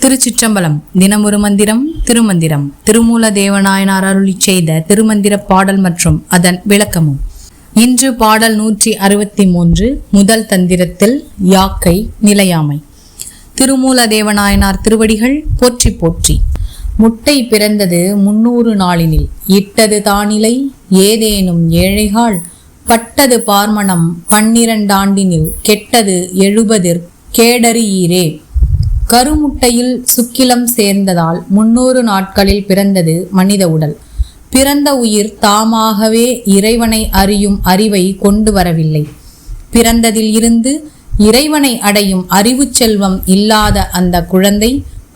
திருச்சிற்றம்பலம். தினமொரு மந்திரம். திருமந்திரம். திருமூல தேவநாயனார் அருளி செய்த திருமந்திர பாடல் மற்றும் அதன் விளக்கமும். இன்று பாடல் 163. முதல் தந்திரத்தில் யாக்கை நிலையாமை. திருமூல தேவநாயனார் திருவடிகள் போற்றி போற்றி. முட்டை பிறந்தது 300 நாளினில், இட்டது தானிலை ஏதேனும் ஏழைகால், பட்டது பார்மணம் 12 ஆண்டினில், கெட்டது 70 கேடறியீரே. கருமுட்டையில் சுக்கிலம் சேர்ந்ததால் 300 நாட்களில் பிறந்தது மனித உடல். பிறந்த உயிர் தாமாகவே இறைவனை அறியும் அறிவை கொண்டு வரவில்லை. பிறந்ததில் இருந்து இறைவனை அடையும் அறிவு செல்வம் இல்லாத அந்த குழந்தை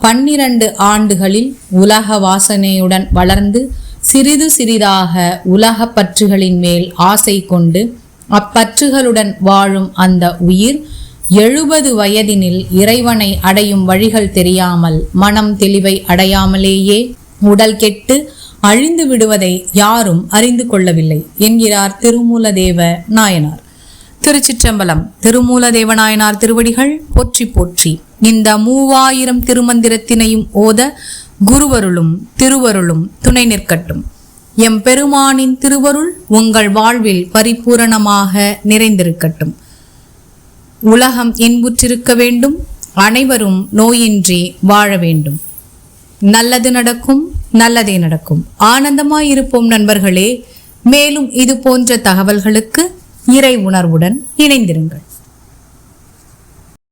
12 ஆண்டுகளில் உலக வாசனையுடன் வளர்ந்து சிறிது சிறிதாக உலக பற்றுகளின் மேல் ஆசை கொண்டு அப்பற்றுகளுடன் வாழும் அந்த உயிர் 70 வயதினில் இறைவனை அடையும் வழிகள் தெரியாமல் மனம் தெளிவை அடையாமலேயே உடல் கெட்டு அழிந்து விடுவதை யாரும் அறிந்து கொள்ளவில்லை என்கிறார் திருமூலதேவ நாயனார். திருச்சிற்றம்பலம். திருமூலதேவ நாயனார் திருவடிகள் போற்றி போற்றி. இந்த 3000 திருமந்திரத்தினையும் ஓத குருவருளும் திருவருளும் துணை நிற்கட்டும். எம் பெருமானின் திருவருள் உங்கள் வாழ்வில் பரிபூரணமாக நிறைந்திருக்கட்டும். உலகம் இன்புற்றிருக்க வேண்டும். அனைவரும் நோயின்றி வாழ வேண்டும். நல்லது நடக்கும், நல்லதே நடக்கும். ஆனந்தமாயிருப்போம் நண்பர்களே. மேலும் இது போன்ற தகவல்களுக்கு இறை உணர்வுடன் இணைந்திருங்கள்.